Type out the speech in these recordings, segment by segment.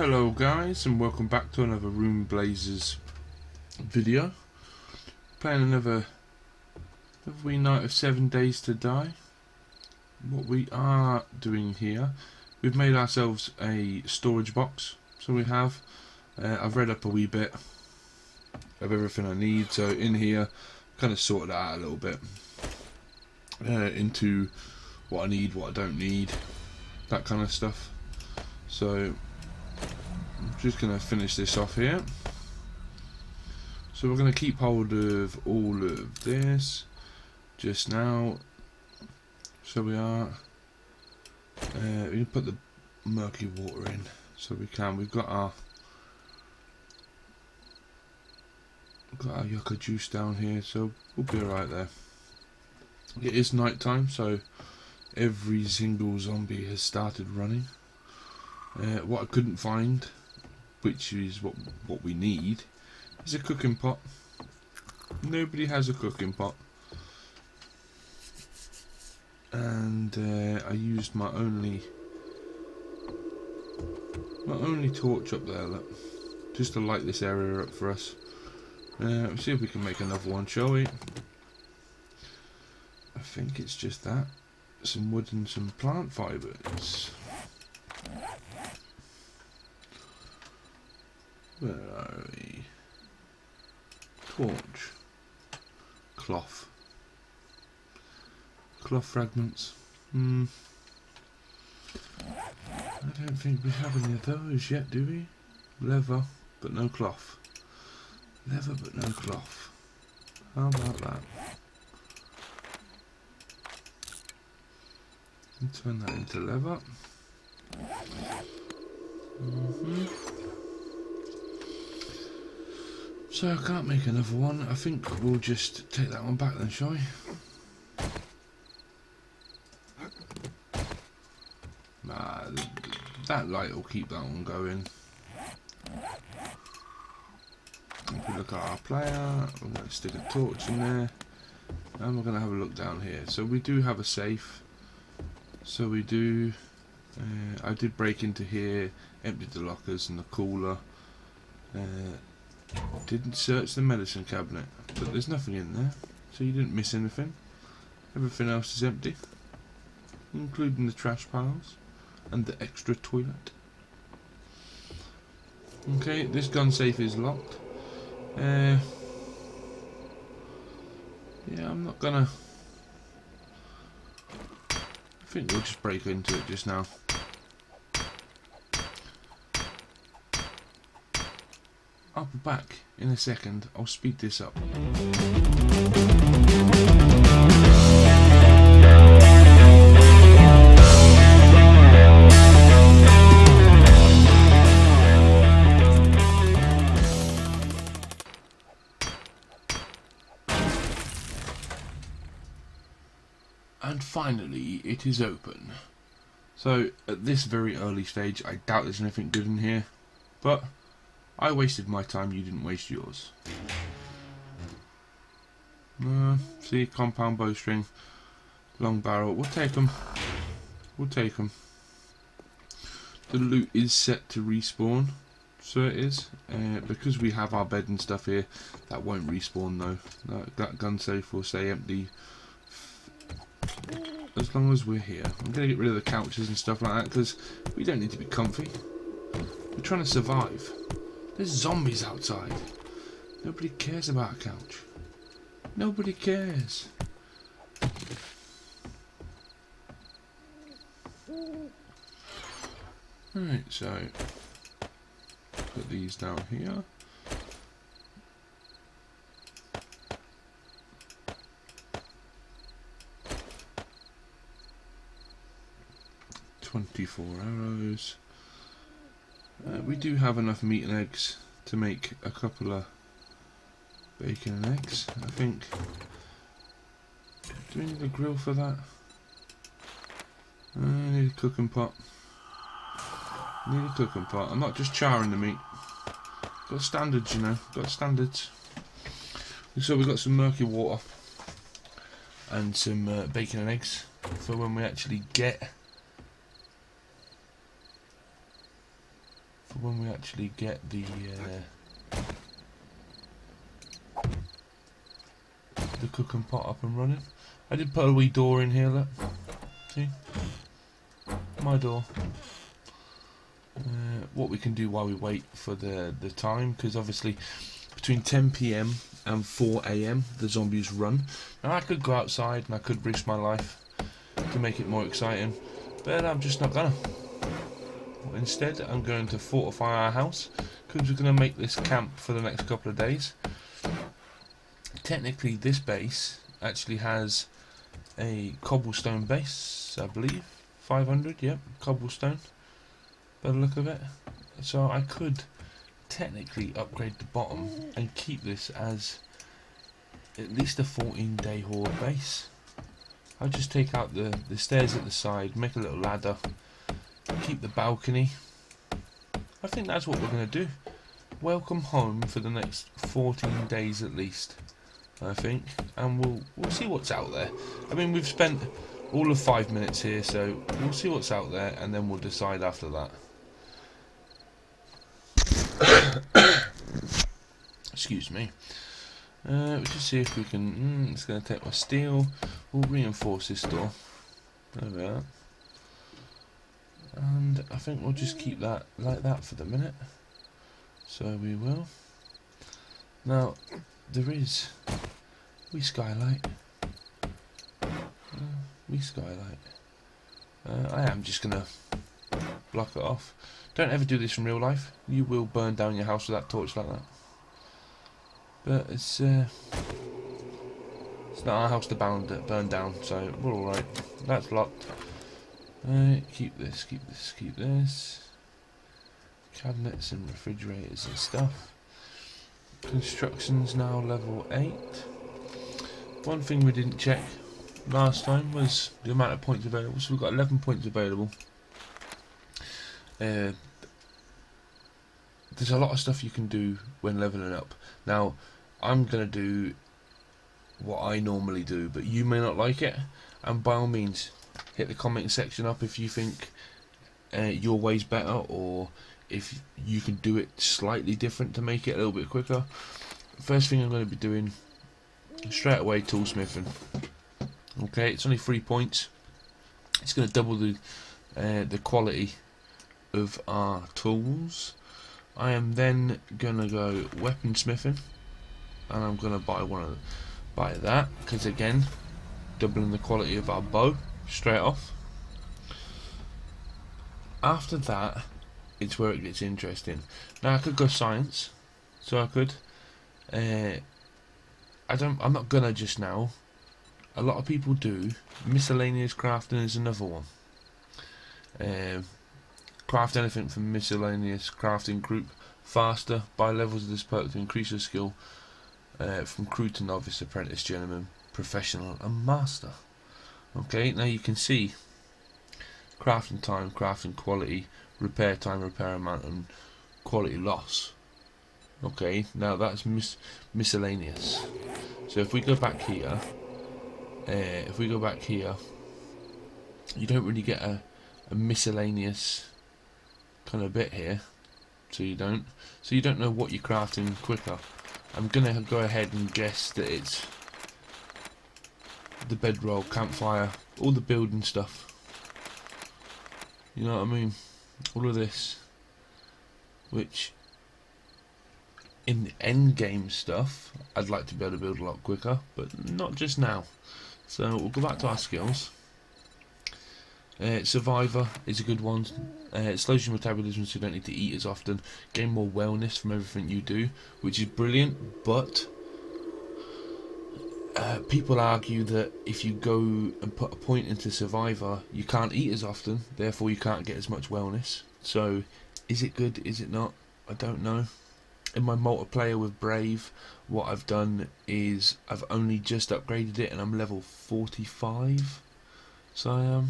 Hello guys, and welcome back to another Room Blazers video. Playing another wee night of 7 Days to Die. What we are doing here, we've made ourselves a storage box. So we have, I've read up a wee bit of everything I need. So in here, kind of sorted out a little bit into what I need, what I don't need, that kind of stuff. So I'm just going to finish this off here. So we're going to keep hold of all of this just now. So we are we can put the murky water in, so we can. We've got our yucca juice down here, so we'll be alright there. It is night time, so every single zombie has started running. What I couldn't find, which is what we need, is a cooking pot. Nobody has a cooking pot, and I used my only torch up there, just to light this area up for us. Let's see if we can make another one, shall we? I think it's just that, some wood and some plant fibres. Where are we? Torch. Cloth. Cloth fragments. I don't think we have any of those yet, do we? Leather, but no cloth. Leather, but no cloth. How about that? And turn that into leather. So I can't make another one. I think we'll just take that one back then, shall we? Nah, that light will keep that one going. If we look at our player, we're going to stick a torch in there, and we're going to have a look down here. So we do have a safe. So we do. I did break into here, emptied the lockers and the cooler. Didn't search the medicine cabinet, but there's nothing in there, so you didn't miss anything. Everything else is empty, including the trash piles and the extra toilet. Okay, this gun safe is locked. Yeah, I'm not gonna. I think we'll just break into it just now. I'll be back in a second. I'll speed this up. And finally, it is open. So, at this very early stage, I doubt there's anything good in here, but I wasted my time, you didn't waste yours. See, compound bowstring, long barrel, we'll take them. We'll take them. The loot is set to respawn, so it is. Because we have our bed and stuff here, that won't respawn though. That gun safe will stay empty as long as we're here. I'm going to get rid of the couches and stuff like that, because we don't need to be comfy. We're trying to survive. There's zombies outside. Nobody cares about a couch. Nobody cares. Right, so put these down here. "24 arrows. We do have enough meat and eggs to make a couple of bacon and eggs, I think. Do we need a grill for that? I need a cooking pot. Need a cooking pot. I'm not just charring the meat. Got standards, you know. Got standards. So we've got some murky water and some bacon and eggs for when we actually get when we actually get the cooking pot up and running. I did put a wee door in here, look. See? My door. What we can do while we wait for the time, because obviously between 10 PM and 4 AM the zombies run. Now I could go outside and I could risk my life to make it more exciting, but I'm just not gonna. Instead I'm going to fortify our house, because we're going to make this camp for the next couple of days. Technically this base actually has a cobblestone base, I believe. 500, yep, cobblestone by the look of it. So I could technically upgrade the bottom and keep this as at least a 14-day horde base. I'll just take out the stairs at the side, make a little ladder, keep the balcony. I think that's what we're going to do. Welcome home for the next 14 days at least, I think, and we'll see what's out there. I mean, we've spent all of 5 minutes here, so we'll see what's out there and then we'll decide after that. Excuse me. We'll just see if we can. It's going to take my steel. We'll reinforce this door. There we are. And I think we'll just keep that like that for the minute. So we will. Now there is wee skylight. Wee skylight. I am just gonna block it off. Don't ever do this in real life. You will burn down your house with that torch like that. But it's not our house to burn down, so we're all right. That's locked. Keep this, keep this, keep this. Cabinets and refrigerators and stuff. Construction's now level 8. One thing we didn't check last time was the amount of points available. So we've got 11 points available. There's a lot of stuff you can do when leveling up. Now, I'm going to do what I normally do, but you may not like it. And by all means, hit the comment section up if you think your way's better, or if you can do it slightly different to make it a little bit quicker. First thing I'm going to be doing straight away, toolsmithing. Okay, it's only 3 points. It's going to double the quality of our tools. I am then going to go weaponsmithing, and I'm going to buy that, because again, doubling the quality of our bow straight off. After that, it's where it gets interesting. Now I could go science, so I could. I'm not gonna just now. A lot of people do. Miscellaneous crafting is another one. Craft anything from miscellaneous crafting group faster. Buy levels of this perk to increase your skill from crew to novice, apprentice, journeyman, professional, and master. Okay, now you can see crafting time, crafting quality, repair time, repair amount, and quality loss. Okay, now that's miscellaneous. So if we go back here, you don't really get a miscellaneous kind of bit here. So you don't know what you're crafting quicker. I'm gonna go ahead and guess that it's the bedroll, campfire, all the building stuff. You know what I mean? All of this, which in the end game stuff, I'd like to be able to build a lot quicker, but not just now. So we'll go back to our skills. Survivor is a good one. It slows your metabolism, so you don't need to eat as often. Gain more wellness from everything you do, which is brilliant, but people argue that if you go and put a point into Survivor, you can't eat as often, therefore you can't get as much wellness. So, is it good, is it not? I don't know. In my multiplayer with Brave, what I've done is I've only just upgraded it and I'm level 45. So,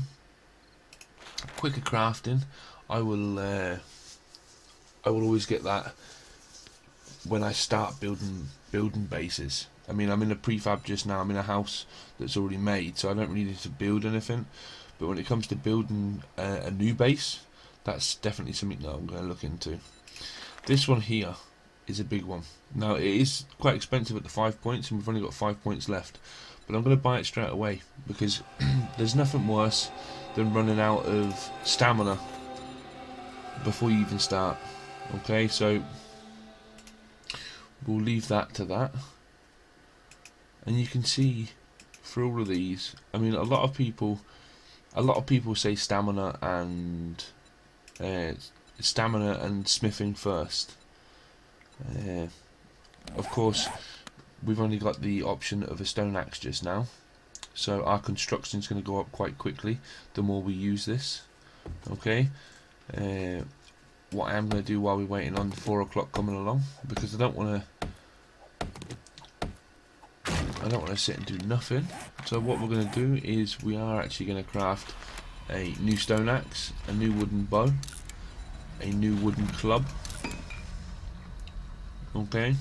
quicker crafting. I will always get that when I start building bases. I mean, I'm in a prefab just now. I'm in a house that's already made, so I don't really need to build anything. But when it comes to building a new base, that's definitely something that I'm going to look into. This one here is a big one. Now it is quite expensive at the 5 points, and we've only got 5 points left. But I'm going to buy it straight away because there's nothing worse than running out of stamina before you even start. Okay, so we'll leave that to that. And you can see through all of these, I mean, a lot of people say stamina and smithing first. Of course, we've only got the option of a stone axe just now, so our construction is going to go up quite quickly the more we use this. Okay, what I am going to do while we're waiting on 4 o'clock coming along, because I don't want to sit and do nothing. So what we're going to do is we are actually going to craft a new stone axe, a new wooden bow, a new wooden club. Okay,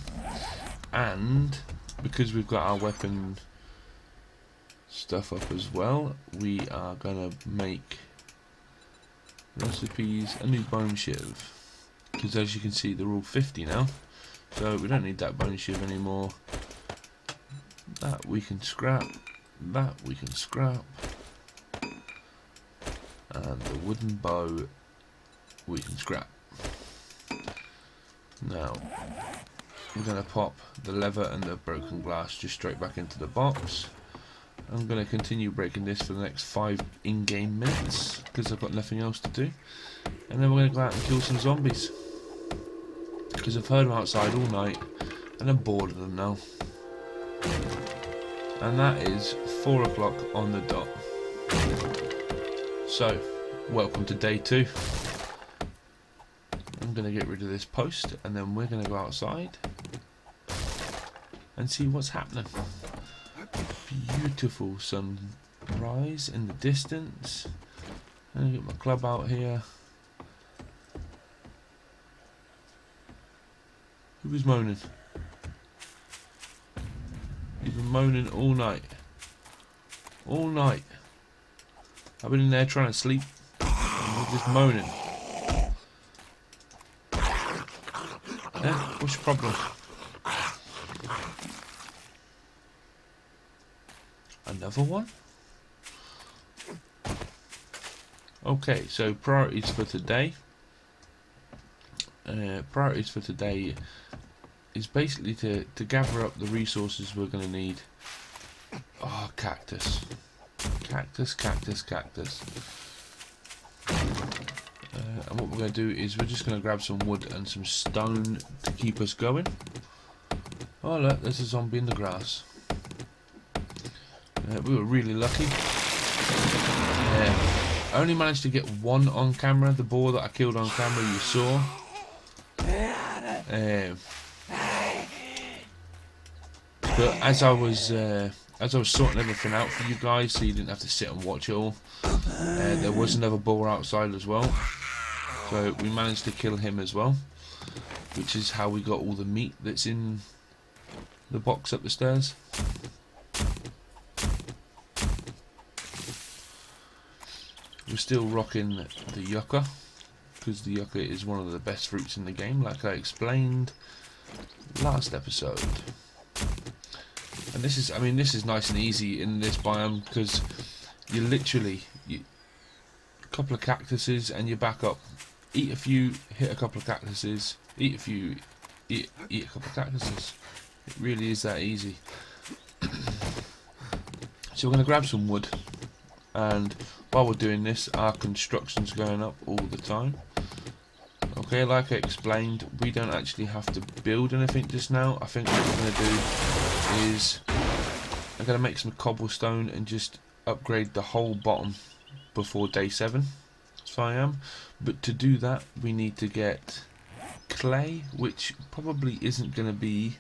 and because we've got our weapon stuff up as well, we are going to make recipes, a new bone shiv, because as you can see they're all 50 now, so we don't need that bone shiv anymore. That we can scrap, that we can scrap, and the wooden bow we can scrap. Now we're going to pop the leather and the broken glass just straight back into the box. I'm going to continue breaking this for the next 5 in-game minutes because I've got nothing else to do, and then we're going to go out and kill some zombies because I've heard them outside all night and I'm bored of them now. And that is 4 o'clock on the dot. So, welcome to day 2. I'm going to get rid of this post and then we're going to go outside and see what's happening. Beautiful sunrise in the distance. I'm going to get my club out here. Who was moaning? He's been moaning all night. All night. I've been in there trying to sleep. And we're just moaning. Yeah, what's your problem? Another one? Okay, so priorities for today. Priorities for today is basically to gather up the resources we're going to need. Oh, cactus. Cactus, cactus, cactus. And what we're going to do is we're just going to grab some wood and some stone to keep us going. Oh look, there's a zombie in the grass. We were really lucky. I only managed to get one on camera, the boar that I killed on camera you saw. But as I was sorting everything out for you guys, so you didn't have to sit and watch it all, there was another boar outside as well, so we managed to kill him as well, which is how we got all the meat that's in the box up the stairs. We're still rocking the yucca, because the yucca is one of the best fruits in the game, like I explained last episode. And this is, I mean, this is nice and easy in this biome because you literally, a couple of cactuses and you're back up. Eat a few, hit a couple of cactuses, eat a few, eat a couple of cactuses. It really is that easy. So we're going to grab some wood, and while we're doing this, our construction's going up all the time. Okay, like I explained, we don't actually have to build anything just now. I think what we're going to do is I'm going to make some cobblestone and just upgrade the whole bottom before day 7. So I am. But to do that, we need to get clay, which probably isn't going to be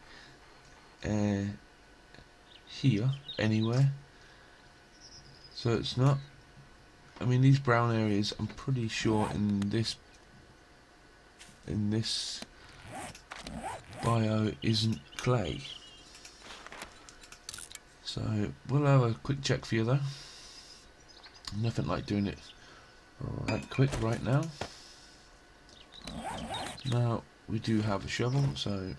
here anywhere. So it's not. I mean, these brown areas, I'm pretty sure in this bio isn't clay. So we'll have a quick check for you though. Nothing like doing it right quick right now. Now we do have a shovel, so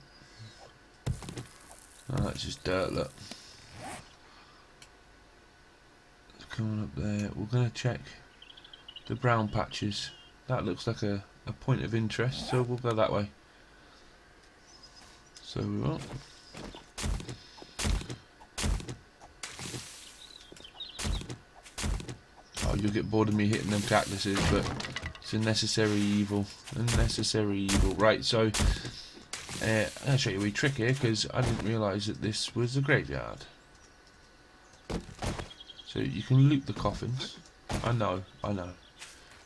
that's just dirt. Look, it's coming up there. We're gonna check the brown patches. That looks like a point of interest, so we'll go that way. So we will. Oh, you'll get bored of me hitting them cactuses, but it's a necessary evil. A necessary evil. Right, so I'm going to show you a wee trick here, because I didn't realise that this was a graveyard. So you can loot the coffins. I know.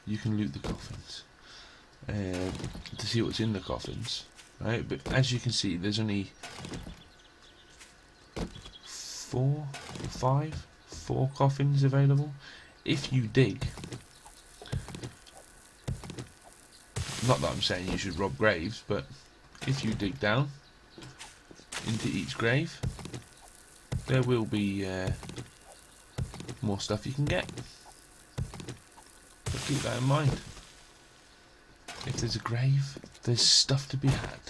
You can loot the coffins to see what's in the coffins, right? But as you can see, there's only four coffins available. If you dig, not that I'm saying you should rob graves, but if you dig down into each grave, there will be more stuff you can get. But keep that in mind. If there's a grave, there's stuff to be had.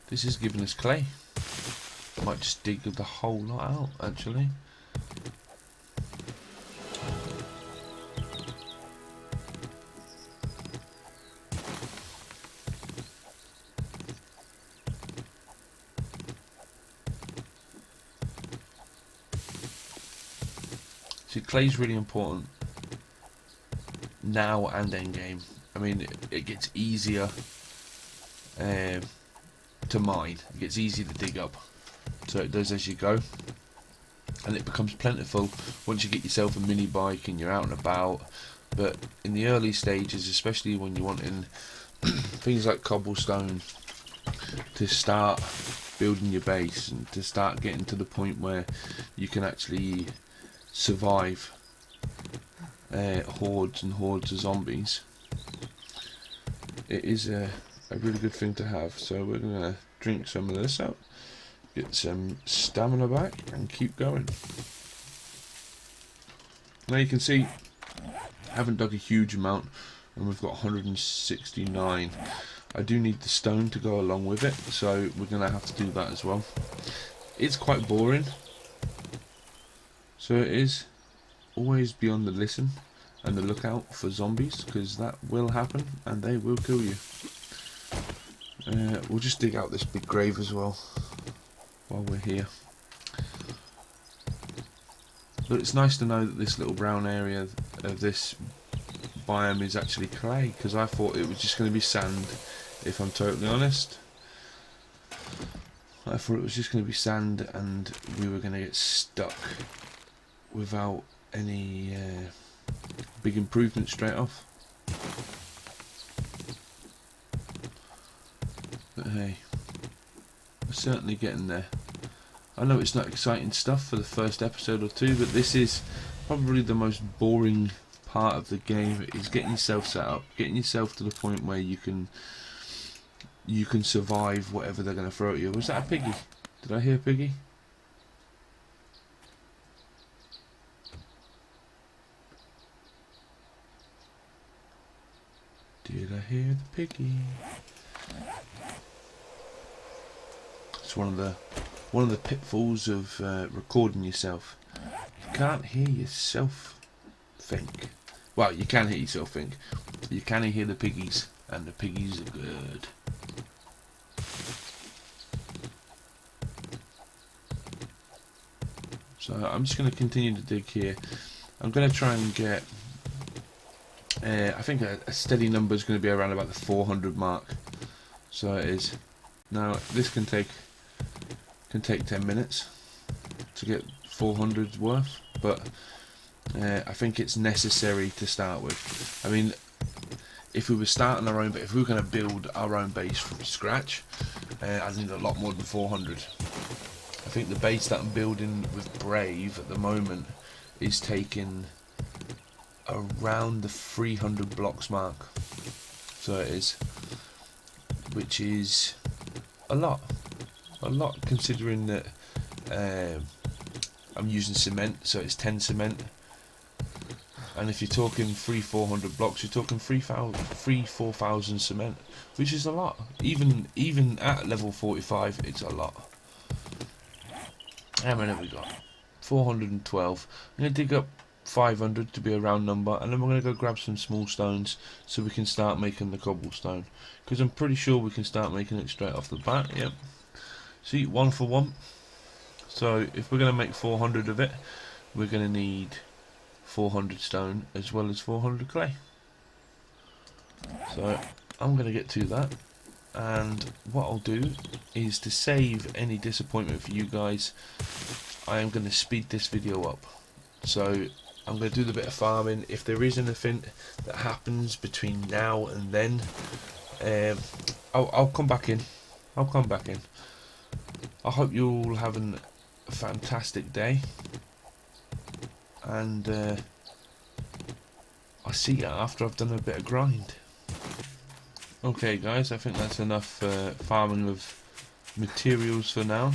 This is giving us clay. Might just dig the whole lot out, actually. See, clay's really important now and end game. I mean, it gets easier to mine. It gets easier to dig up. So it does as you go. And it becomes plentiful once you get yourself a mini bike and you're out and about. But in the early stages, especially when you're wanting things like cobblestone to start building your base and to start getting to the point where you can actually survive hordes and hordes of zombies, it is a really good thing to have. So we're going to drink some of this out, get some stamina back and keep going. Now you can see I haven't dug a huge amount and we've got 169. I do need the stone to go along with it, so we're going to have to do that as well. It's quite boring. So it is. Always be on the listen and the lookout for zombies, because that will happen and they will kill you. We'll just dig out this big grave as well while we're here. But it's nice to know that this little brown area of this biome is actually clay, because I thought it was just going to be sand, if I'm totally honest. I thought it was just going to be sand and we were going to get stuck without any big improvements straight off. But hey, we're certainly getting there. I know it's not exciting stuff for the first episode or two, but this is probably the most boring part of the game, is getting yourself set up, getting yourself to the point where you can survive whatever they're going to throw at you. Was that a piggy? Did I hear a piggy? Did I hear the piggy? It's one of the pitfalls of recording yourself. You can't hear yourself think. Well, you can hear yourself think. You can hear the piggies, and the piggies are good. So I'm just going to continue to dig here. I'm going to try and get I think a steady number is going to be around about the 400 mark. So it is. Now this can take 10 minutes to get 400's worth, but I think it's necessary to start with. I mean, if we were starting our own, if we were going to build our own base from scratch, I'd need a lot more than 400. I think the base that I'm building with Brave at the moment is taking around the 300 blocks mark. So it is, which is a lot considering that I'm using cement, so it's 10 cement And if you're talking 400 blocks, you're talking 4,000 cement, which is a lot. Even at level 45, it's a lot. How many have we got? 412. I'm going to dig up 500 to be a round number, and then we're going to go grab some small stones so we can start making the cobblestone, because I'm pretty sure we can start making it straight off the bat. Yep. See, 1 for 1. So if we're going to make 400 of it, we're going to need 400 stone as well as 400 clay. So I'm going to get to that, and what I'll do is, to save any disappointment for you guys, I am going to speed this video up. So I'm going to do the bit of farming. If there is anything that happens between now and then, I'll come back in. I'll come back in. I hope you're all having a fantastic day, and I'll see you after I've done a bit of grind. Okay guys, I think that's enough farming of materials for now.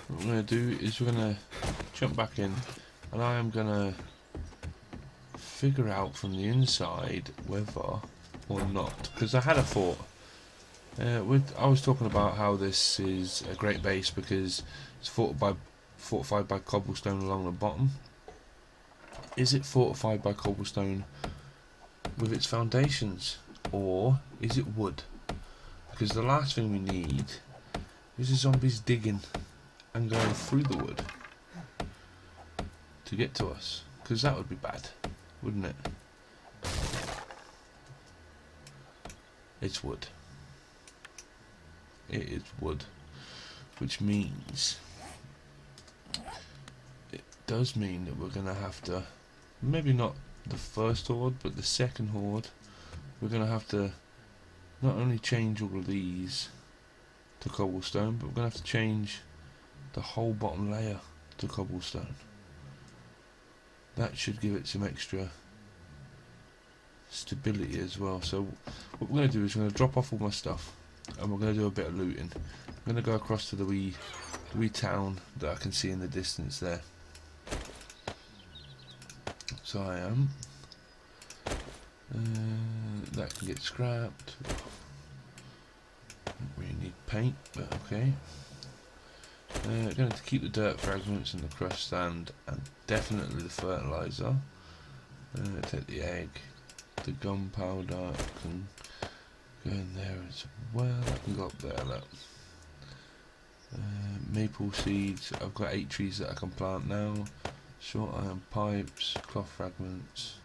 What we're going to do is we're going to jump back in, and I am going to figure out from the inside whether or not, because I had a thought. I was talking about how this is a great base because it's fortified by cobblestone along the bottom. Is it fortified by cobblestone with its foundations, or is it wood? Because the last thing we need is the zombies digging and going through the wood to get to us, because that would be bad, wouldn't it? It's wood. It is wood, which means it does mean that we're gonna have to, maybe not the first horde, but the second horde, we're gonna have to not only change all of these to cobblestone, but we're gonna have to change the whole bottom layer to cobblestone. That should give it some extra stability as well. So what we're going to do is we're going to drop off all my stuff, and we're going to do a bit of looting. I'm going to go across to the wee town that I can see in the distance there. So I am. That can get scrapped. Don't really need paint, but okay. Going to keep the dirt fragments and the crushed sand, and definitely the fertilizer. Take the egg, the gunpowder can go in there as well. I can go up there. Look. Maple seeds. I've got 8 trees that I can plant now. Short iron pipes, cloth fragments,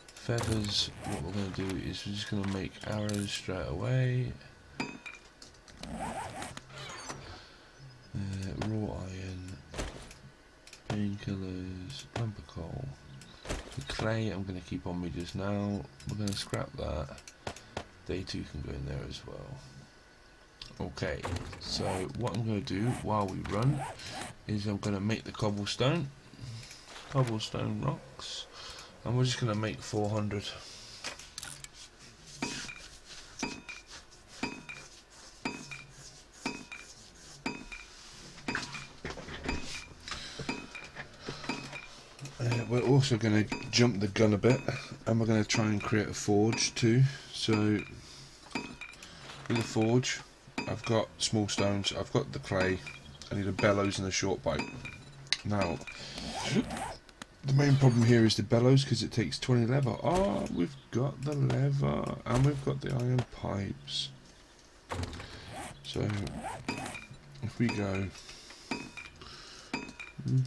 feathers. What we're going to do is we're just going to make arrows straight away. Raw iron, painkillers, lumber coal. The clay I'm going to keep on me just now. We're going to scrap that. They too can go in there as well. Okay, so what I'm going to do while we run is I'm going to make the cobblestone rocks, and we're just going to make 400. We're also going to jump the gun a bit, and we're going to try and create a forge too. So with the forge, I've got small stones, I've got the clay, I need a bellows and a short pipe. Now the main problem here is the bellows, because it takes 20 leather. Oh, we've got the leather and we've got the iron pipes. So if we go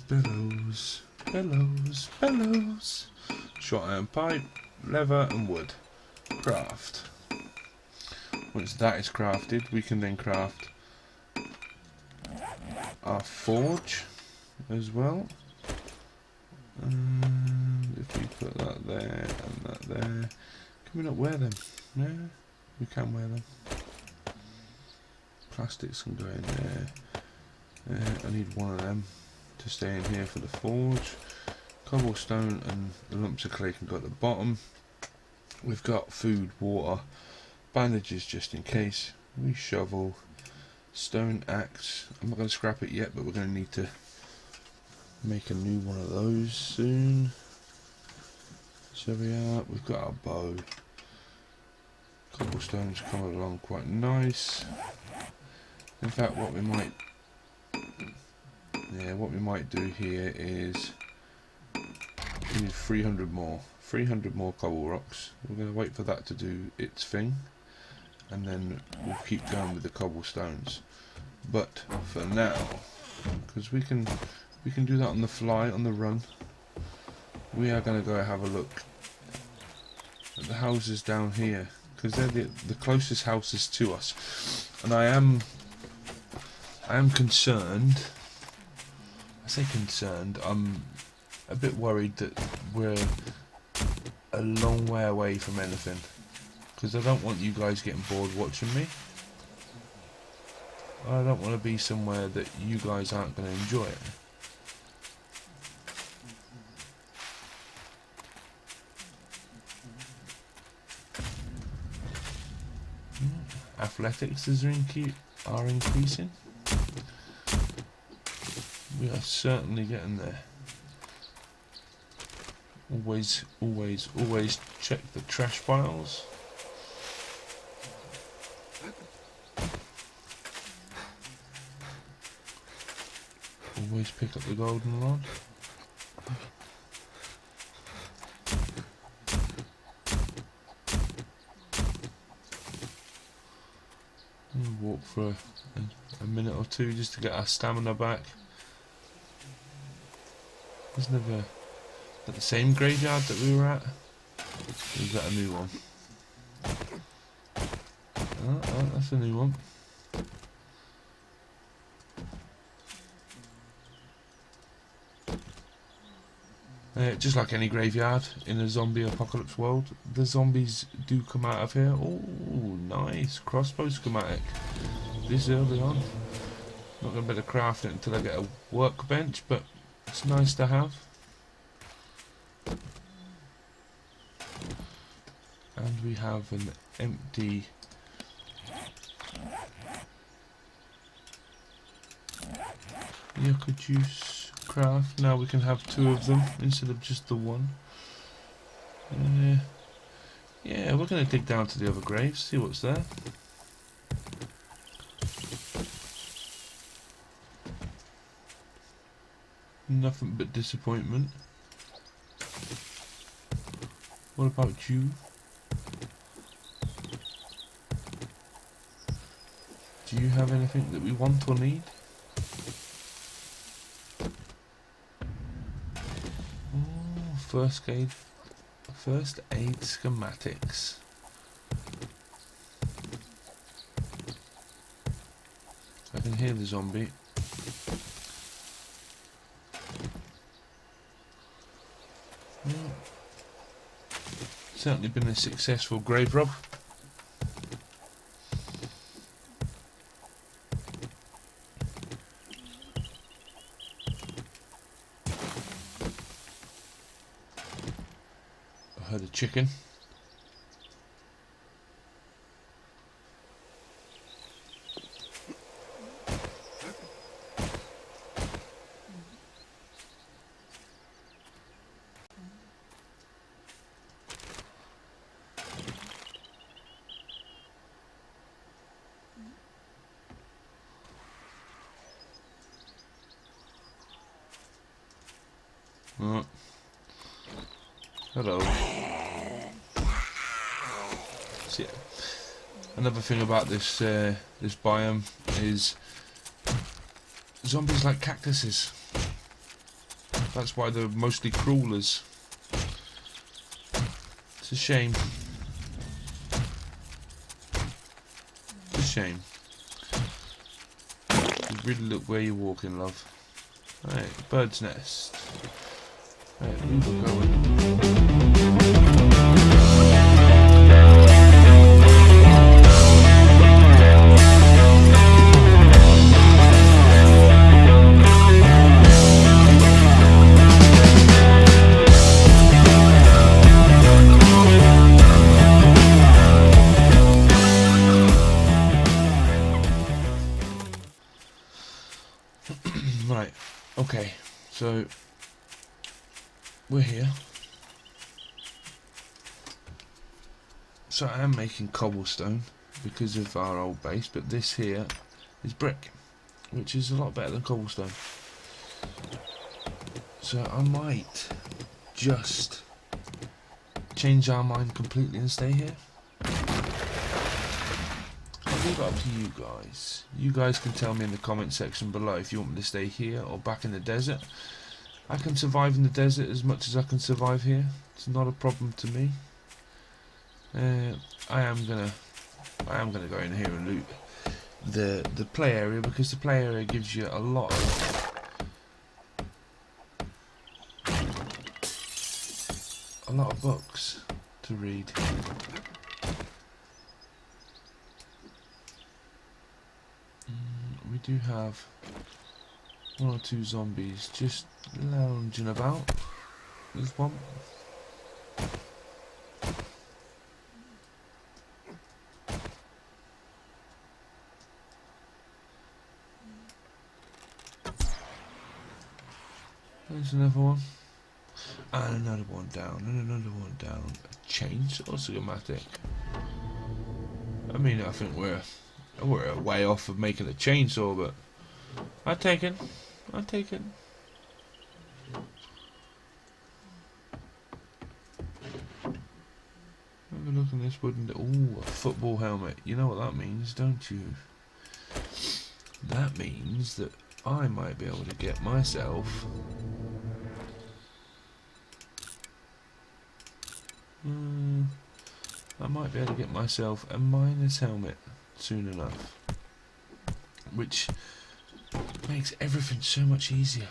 bellows, bellows, bellows, short iron pipe, leather and wood, craft. Once that is crafted, we can then craft our forge as well. If we put that there and that there, can we not wear them? Yeah, we can wear them. Plastics can go in there. I need one of them to stay in here for the forge. Cobblestone and the lumps of clay can go at the bottom. We've got food, water, bandages just in case. We shovel, stone axe. I'm not going to scrap it yet, but we're going to need to make a new one of those soon. So we've got our bow. Cobblestone's coming along quite nice. In fact, what we might do here is we need 300 more cobble rocks. We're going to wait for that to do its thing, and then we'll keep going with the cobblestones. But for now, because we can do that on the fly, on the run, we are going to go have a look at the houses down here, because they're the closest houses to us. And I am concerned. I say concerned, I'm a bit worried that we're a long way away from anything, because I don't want you guys getting bored watching me. I don't want to be somewhere that you guys aren't going to enjoy it. Athletics are increasing. We are certainly getting there. Always check the trash piles. Always pick up the golden rod. We'll walk for a minute or two just to get our stamina back. Isn't it the same graveyard that we were at? We've got a new one. Oh, that's a new one. Just like any graveyard in a zombie apocalypse world, the zombies do come out of here. Oh, nice crossbow schematic. This early on. Not going to be able to craft it until I get a workbench, but it's nice to have. And we have an empty yucca juice craft. Now we can have 2 of them instead of just the one. Yeah, we're going to dig down to the other graves, see what's there. Nothing but disappointment. What about you? Do you have anything that we want or need? Ooh, first aid schematics. I can hear the zombie. Well, certainly been a successful grave rob. I heard a chicken. Oh. Hello. So, yeah. Another thing about this this biome is zombies like cactuses. That's why they're mostly crawlers. It's a shame. It's a shame. You really look where you're walking, love. Right, bird's nest. Right, we will go in. Right, okay, so we're here. So I am making cobblestone because of our old base, but this here is brick, which is a lot better than cobblestone. So I might just change our mind completely and stay here. I'll leave it up to you guys. You guys can tell me in the comment section below if you want me to stay here or back in the desert. I can survive in the desert as much as I can survive here. It's not a problem to me. I am gonna go in here and loot the play area, because the play area gives you a lot of books to read. We do have 1 or 2 zombies just lounging about. There's one. There's another one. And another one down, and another one down. A chainsaw schematic. I mean, I think we're a way off of making a chainsaw, but I take it. I take it. Have a look at this wooden. Ooh, a football helmet. You know what that means, don't you? That means that I might be able to get myself I might be able to get myself a miner's helmet soon enough, which makes everything so much easier.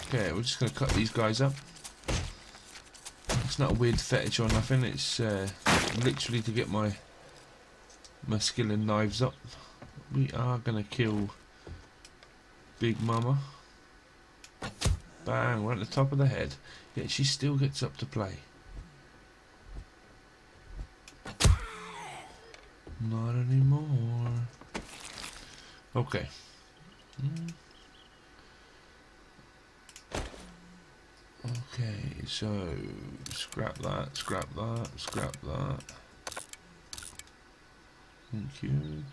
Okay, we're just going to cut these guys up. It's not a weird fetish or nothing, it's literally to get my skill in knives up. We are going to kill Big Mama. Bang, right at the top of the head. Yet she still gets up to play. Not anymore. Okay. Okay, so scrap that, scrap that, scrap that. Thank you.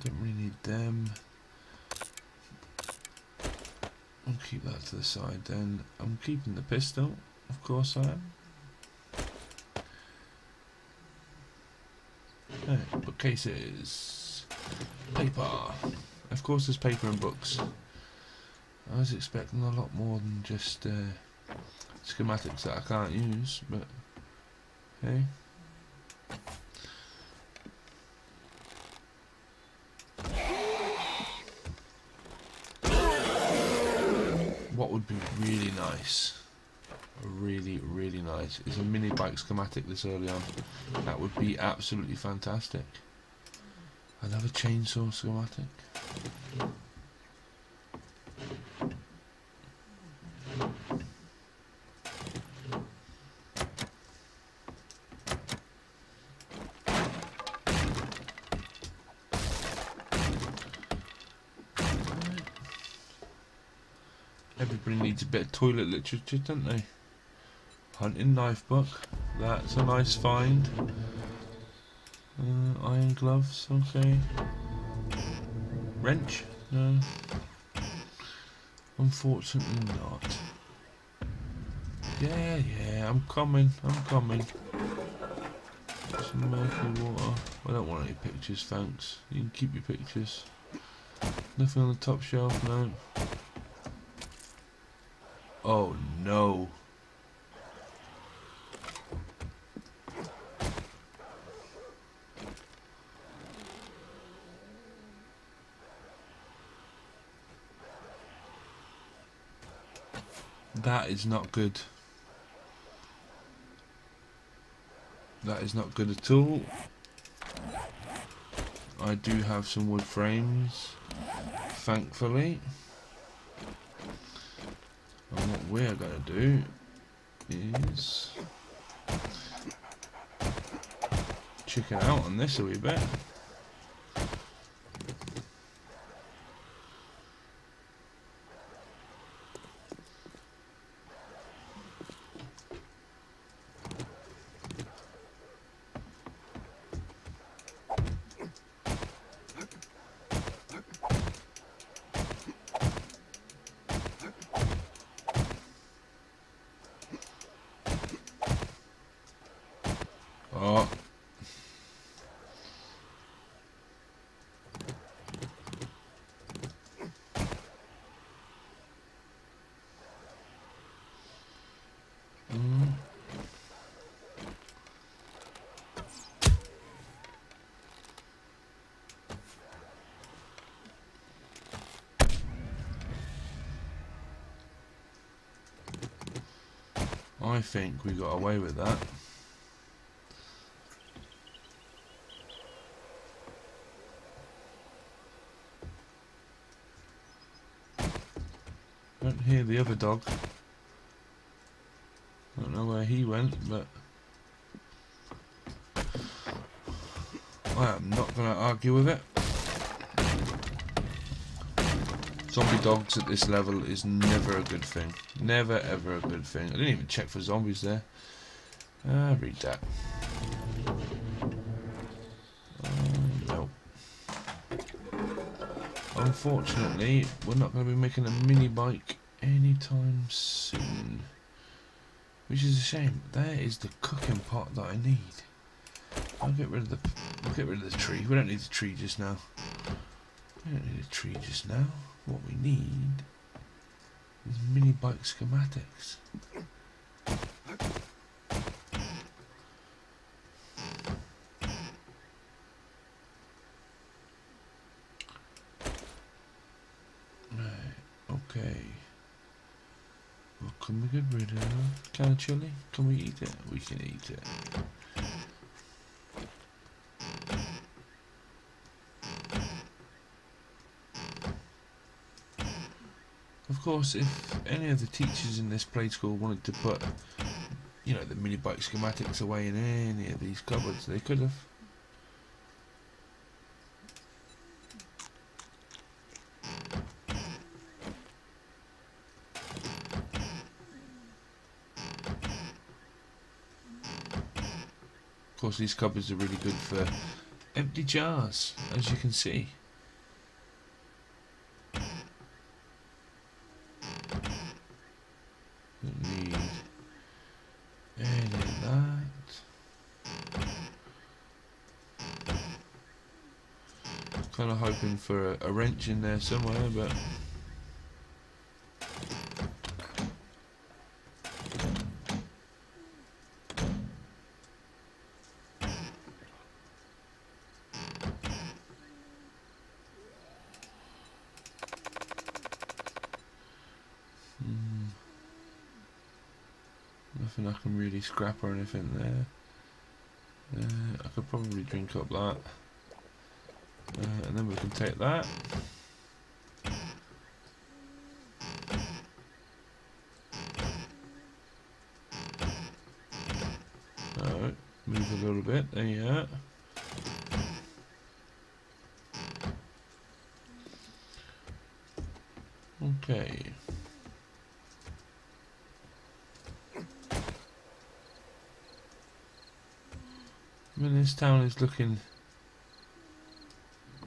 Don't really need them. I'll keep that to the side then. I'm keeping the pistol, of course I am. Okay, bookcases. Paper. Of course there's paper and books. I was expecting a lot more than just schematics that I can't use, but hey. What would be really nice, really nice, is a mini bike schematic this early on. That would be absolutely fantastic. I love a chainsaw schematic. Everybody needs a bit of toilet literature, don't they? Hunting knife book. That's a nice find. Iron gloves, okay. Wrench? No. Unfortunately not. Yeah, I'm coming. Some murky water. I don't want any pictures, thanks. You can keep your pictures. Nothing on the top shelf, no. Oh no. That is not good. That is not good at all. I do have some wood frames, thankfully. And what we're going to do is chicken out on this a wee bit. I think we got away with that. Don't hear the other dog. Don't know where he went, but I am not going to argue with it. Zombie dogs at this level is never a good thing. Never ever a good thing. I didn't even check for zombies there. Read that. No. Unfortunately, we're not going to be making a mini bike anytime soon. Which is a shame. There is the cooking pot that I need. I'll get rid of the tree. We don't need the tree just now. We don't need a tree just now. What we need is mini bike schematics. Right, okay. What can we get rid of? Can chili? Can we eat it? We can eat it. Of course, if any of the teachers in this play school wanted to put, you know, the mini bike schematics away in any of these cupboards, they could have. Of course, these cupboards are really good for empty jars, as you can see. Don't need any of that. Kind of hoping for a wrench in there somewhere, but nothing I can really scrap or anything there. I could probably drink up that. And then we can take that. Alright, move a little bit, there you are. Okay. I mean, this town is looking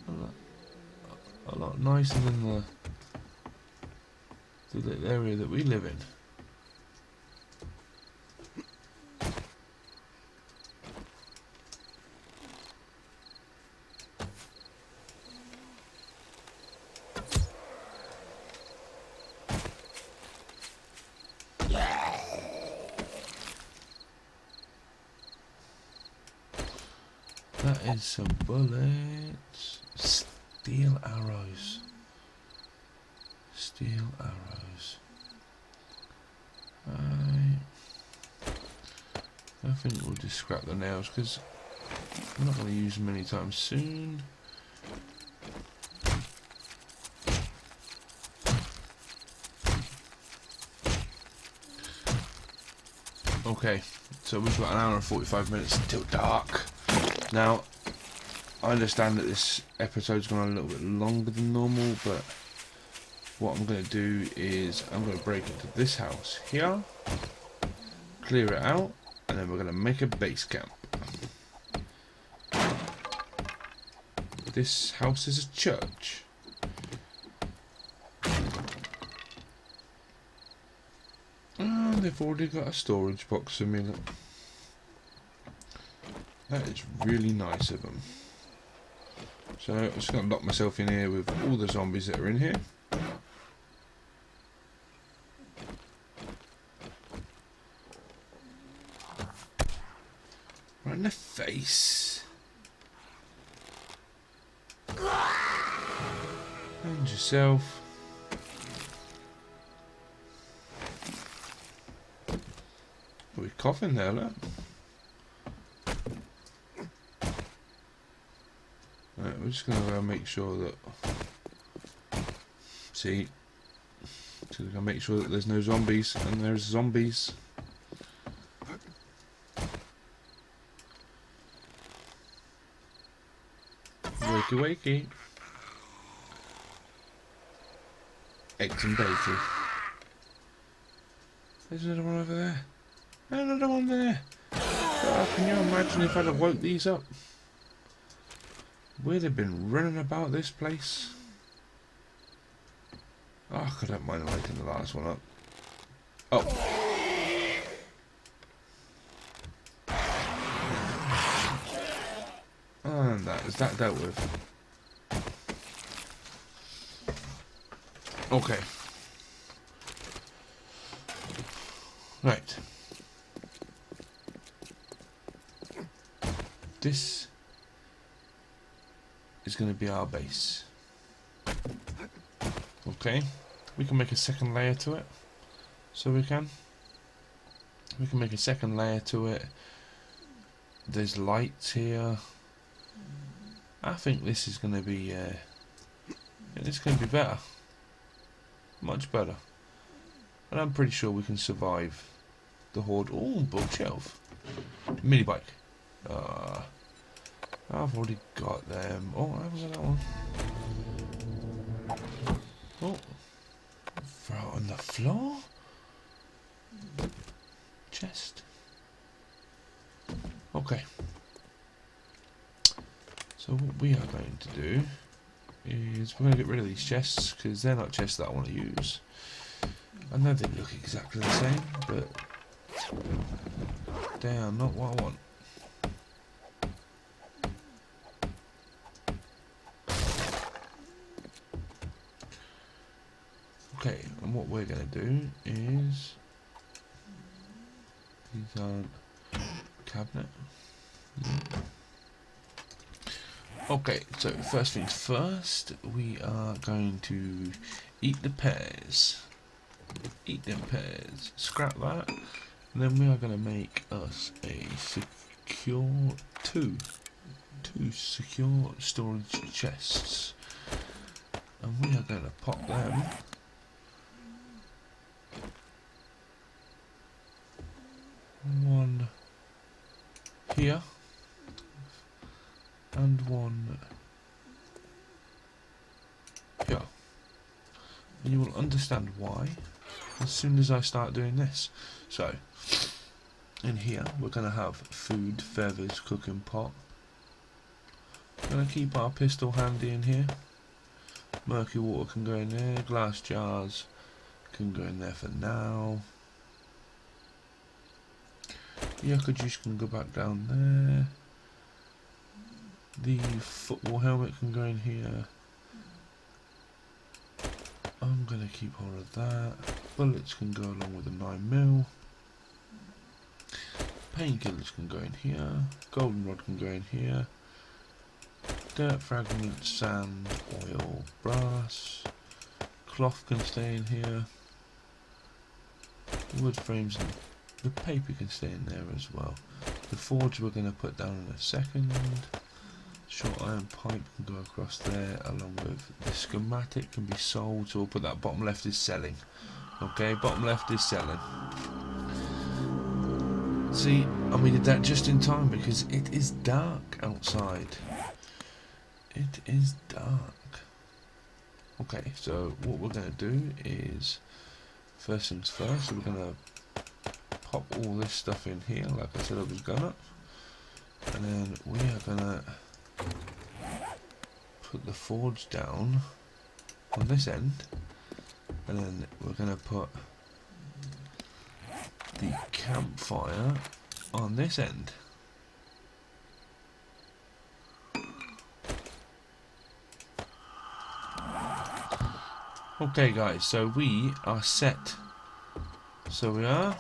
a lot nicer than the little area that we live in. That is some bullets. Steel arrows. Steel arrows. I think we'll just scrap the nails because we're not going to use them anytime soon. Okay, so we've got an hour and 45 minutes until dark. Now, I understand that this episode's gone a little bit longer than normal, but what I'm going to do is I'm going to break into this house here, clear it out, and then we're going to make a base camp. This house is a church. And they've already got a storage box for me. That is really nice of them. So I'm just going to lock myself in here with all the zombies that are in here. Right in the face. And yourself. coffin there, look. Right, we're just going to make sure that... See? Just going to make sure that there's no zombies, and there's zombies. Wakey wakey. Eggs and bacon. There's another one over there. Another one there. Oh, can you imagine if I'd have woke these up? We'd have been running about this place. Oh, I don't mind waking the last one up. Oh. And that is that dealt with. Okay. Right. This is going to be our base. Okay. We can make a second layer to it. So we can make a second layer to it. There's lights here. I think this is going to be better. Much better. And I'm pretty sure we can survive the horde. Oh, bookshelf. Mini bike. I've already got them. Oh, I haven't got that one. Oh. Throw it on the floor. Chest. Okay. So what we are going to do is we're going to get rid of these chests because they're not chests that I want to use. I know they look exactly the same, but they are not what I want. Okay, and what we're going to do is these aren't cabinet. Okay, so first things first, we are going to eat the pears. Eat them pears. Scrap that. And then we are going to make us a secure two secure storage chests. And we are going to pop them one here and one here. And you will understand why as soon as I start doing this. So in here we're going to have food, feathers, cooking pot. We're going to keep our pistol handy in here. Murky water can go in there. Glass jars can go in there for now. Yucca juice can go back down there. The football helmet can go in here. I'm going to keep hold of that. Bullets can go along with the 9mm. Painkillers can go in here. Goldenrod can go in here. Dirt fragments, sand, oil, brass. Cloth can stay in here. Wood frames and the paper can stay in there as well. The forge we're going to put down in a second. Short iron pipe can go across there along with the schematic can be sold, so we'll put that bottom left is selling. Okay, bottom left is selling. See, and we did that just in time because it is dark outside. It is dark. Okay, so what we're going to do is, first things first, so we're going to pop all this stuff in here, like I said I was gonna. And then we are going to put the forge down on this end. And then we're going to put the campfire on this end. Okay guys, so we are set. So we are.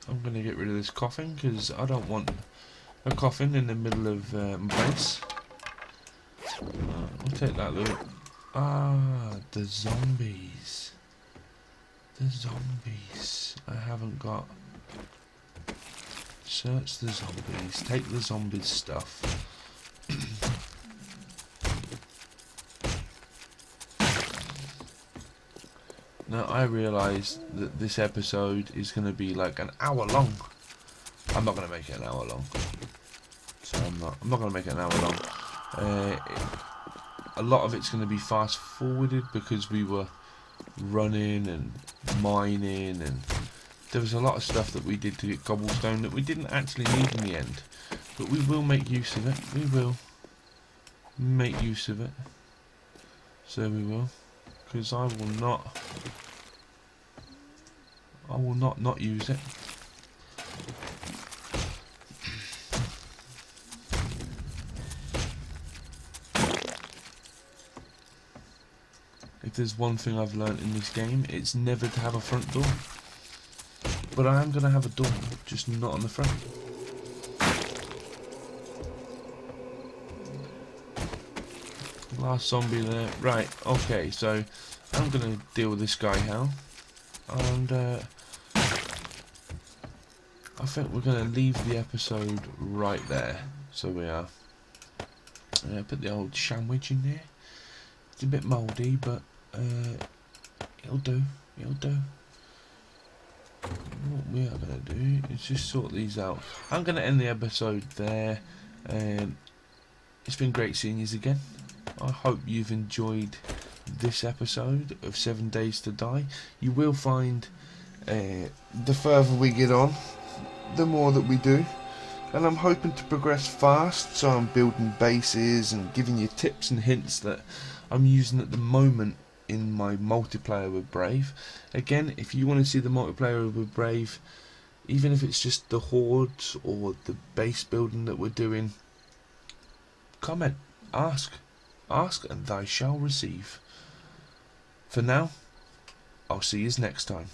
I'm going to get rid of this coffin because I don't want a coffin in the middle of my base. We'll take that loot. Ah, the zombies. The zombies. I haven't got Search the zombies. Take the zombies' stuff. Now I realise that this episode is going to be like an hour long. I'm not going to make it an hour long. So I'm not going to make it an hour long. A lot of it's going to be fast forwarded because we were running and mining, and there was a lot of stuff that we did to get cobblestone that we didn't actually need in the end. But we will make use of it. We will make use of it. So we will. Because I will not use it. If there's one thing I've learnt in this game, it's never to have a front door. But I am going to have a door, just not on the front. Last zombie there. Right, okay, so I'm going to deal with this guy now. And I think we're going to leave the episode right there. So we are. Put the old sandwich in there. It's a bit mouldy, but it'll do. It'll do. What we are going to do is just sort these out. I'm going to end the episode there. It's been great seeing you again. I hope you've enjoyed this episode of 7 Days to Die. You will find the further we get on, the more that we do. And I'm hoping to progress fast, so I'm building bases and giving you tips and hints that I'm using at the moment in my multiplayer with Brave. Again, if you want to see the multiplayer with Brave, even if it's just the hordes or the base building that we're doing, comment, ask, and thou shall receive. For now, I'll see you next time.